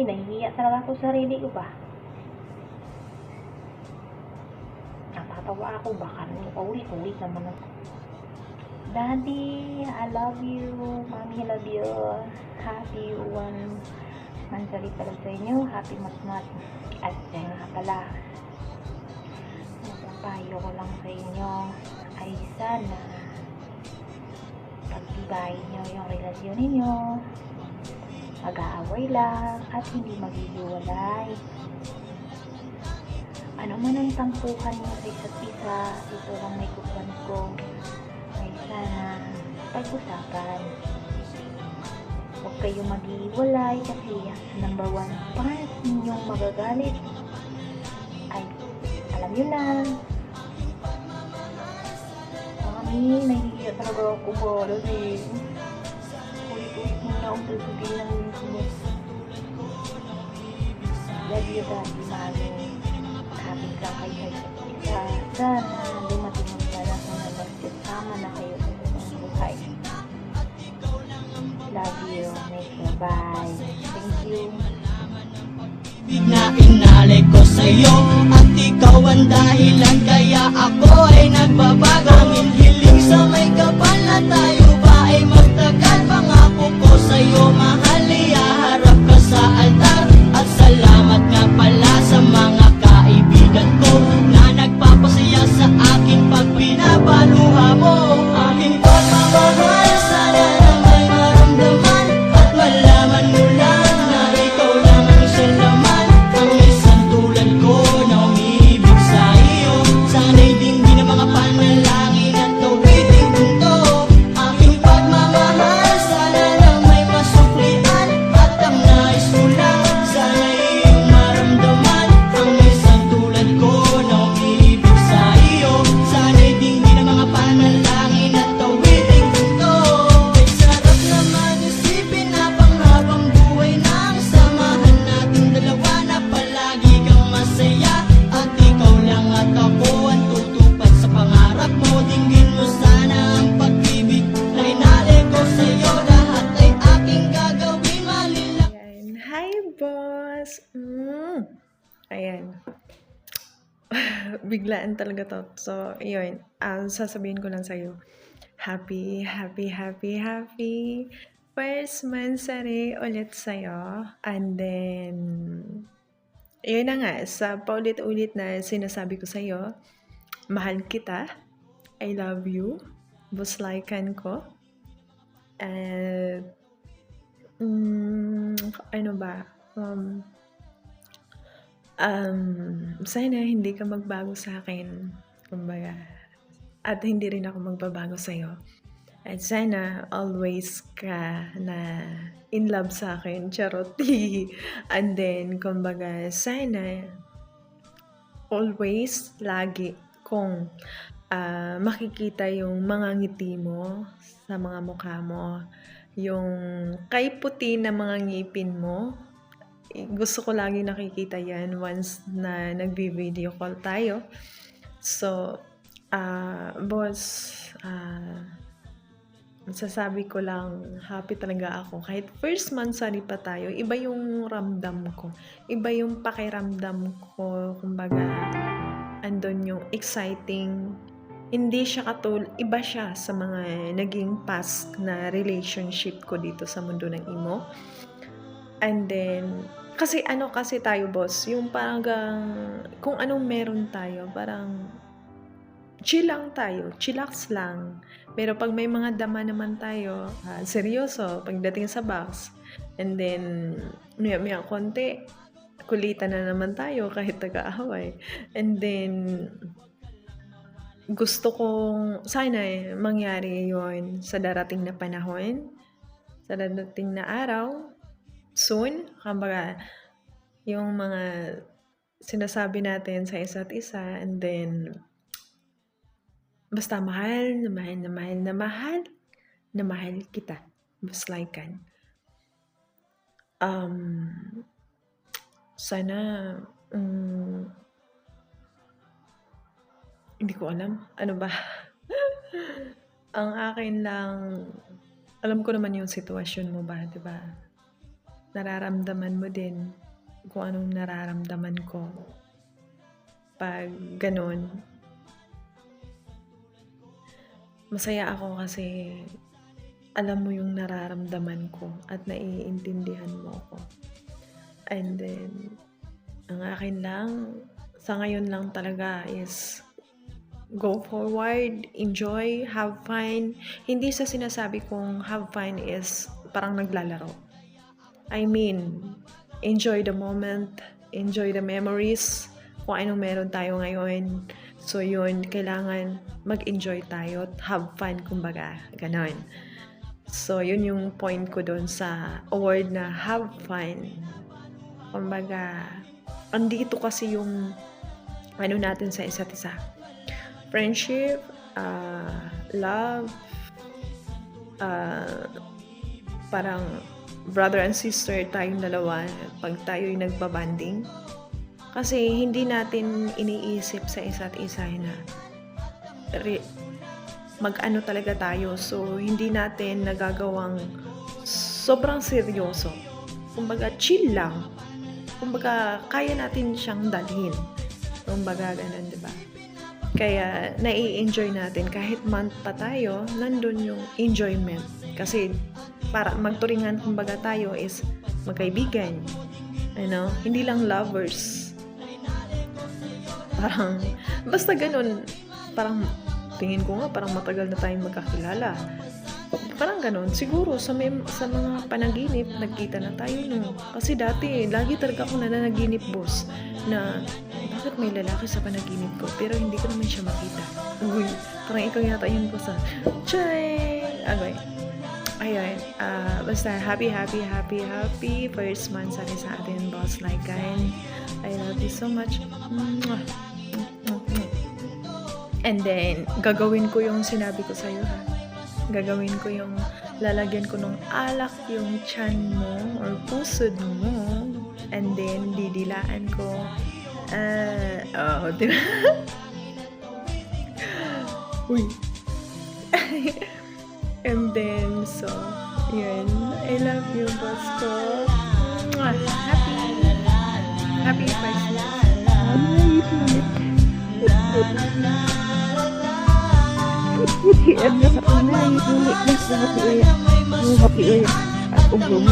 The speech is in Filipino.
nahihiya talaga ako sa sarili ko ba? Natatawa ako, baka paulit-ulit naman ako. Daddy, I love you. Mommy, I love you. Happy one mansari pala sa inyo. Happy matmat. At yan nga pala, payo ko lang sa inyo ay sana pagtibayin nyo yung relasyon ninyo, mag-aaway lang at hindi maghihiwalay. Ano man ang tampuhan nyo sa isa't isa, ito lang may kukuhan ko ay sana pag-usapan. Huwag kayong maghihiwalay kasi number one part ninyong magagalit ay alam nyo na. Mami, nahihiya talaga ako ba? Ulit-ulit mo na akong sasabihin ng mo. Love you, Daddy, Mami. Happy ka kayo sa isa. Sana dumating ang panahon na magsasama na kayo sa isang buhay. Love you. Bye. Thank you. Na inalay ko sa'yo at ikaw ang dahilan kaya ako ay nagbabago. Ang hiling sa may kapal na tayo ba ay magtagal. Pangako ko sa'yo mahal, ihaharap ka sa altar. At salamat nga pala sa mga kaibigan ko na nagpapasaya sa akin pag pinapaluha mo. Aking pagmamahal, sana na may maramdaman at malaman mo lang na ikaw lang ang isang laman. Ang isang tulad ko na umiibig sa iyo. Sana'y dinggin ang mga panalangin at tawiting mundo. Aking pagmamahal, sana na may masuklian. At ang nais mo lang, sana'y iyong maramdaman. Ang isang tulad ko na umiibig sa iyo. Sana'y dinggin ang mga panalangin at tawiting mundo. Ay sarap naman isipin na panghabang buhay na ang samahan nating dalawa, na palagi kang masaya at ikaw lang at ako ang tutupad sa pangarap mo. Dinggin mo sana ang pag-ibig na inalay ko sa'yo. Lahat ay aking gagawin, malila. Ayan. Hi, boss! Ayan. Biglaan talaga to. So, yun. Sasabihin ko lang sa'yo. Happy first mansari ulit sa'yo. And then, yun na nga. Sa paulit-ulit na sinasabi ko sa'yo, mahal kita. I love you. Buslaikan ko. And, ano ba? Sana hindi ka magbago sa akin. Kumbaga. At hindi rin ako magbabago sa'yo. At sana always ka na in love sa akin. Charot. And then, kumbaga, sana always, lagi kong makikita yung mga ngiti mo sa mga mukha mo. Yung kay puti na mga ngipin mo. Gusto ko lagi nakikita yan once na nagbi-video call tayo. So, boss, masasabi ko lang, happy talaga ako. Kahit first mansari pa tayo, iba yung ramdam ko. Iba yung pakiramdam ko. Kumbaga, andun yung exciting. Hindi siya iba siya sa mga naging past na relationship ko dito sa mundo ng imo. And then, kasi tayo, boss, yung parang, kung anong meron tayo, parang, chill lang tayo, chillax lang. Pero pag may mga dama naman tayo, seryoso, pagdating sa box, and then, maya konti, kulitan na naman tayo kahit taga-away. And then, gusto kong, sana mangyari yon sa darating na panahon, sa darating na araw, soon, kumbaga, yung mga sinasabi natin sa isa't isa, and then, basta mahal kita. Buslaikan. Sana, hindi ko alam. Ano ba? Ang akin lang, alam ko naman yung sitwasyon mo ba, diba? nararamdaman mo din kung anong nararamdaman ko. Pag ganun, masaya ako kasi alam mo yung nararamdaman ko at naiintindihan mo ako. And then, ang akin lang, sa ngayon lang talaga is go forward, enjoy, have fun. Hindi sa sinasabi kong have fun is parang naglalaro. I mean, enjoy the moment, enjoy the memories, kung anong meron tayo ngayon. So yun, kailangan mag-enjoy tayo at have fun, kumbaga, ganon. So yun yung point ko doon sa award na have fun. Kumbaga, andito kasi yung ano natin sa isa't isa. Friendship, love, parang brother and sister tayong dalawa pag tayo'y nagbabanding. Kasi hindi natin iniisip sa isa't isa na mag-ano talaga tayo. So, hindi natin nagagawang sobrang seryoso. Kumbaga, chill lang. Kumbaga, kaya natin siyang dalhin. Kumbaga, ganun, diba? Kaya, nai-enjoy natin. Kahit month pa tayo, nandun yung enjoyment. Kasi, para magturingan, kumbaga tayo is magkaibigan. Ano? Hindi lang lovers. Parang, basta ganun. Parang, tingin ko nga, parang matagal na tayong magkakilala. Parang ganun. Siguro, sa mga panaginip, nagkita na tayo, no? Kasi dati, lagi talaga ako nananaginip, boss, na bakit may lalaki sa panaginip ko, pero hindi ko naman siya makita. Uy, parang ikaw yata yun, boss, ah. Chay! Okay. Ayun. Basta, happy first month sa atin, boss. Like, guys, I love you so much. Mwah. And then, gagawin ko yung sinabi ko sa'yo, ha? Gagawin ko yung, lalagyan ko ng alak yung tiyan mo or pusod mo. And then, didilaan ko. Diba? Uy. And then, so, yun. I love you, boss ko. Happy first At nasa una yung ulit na sa happy at uglong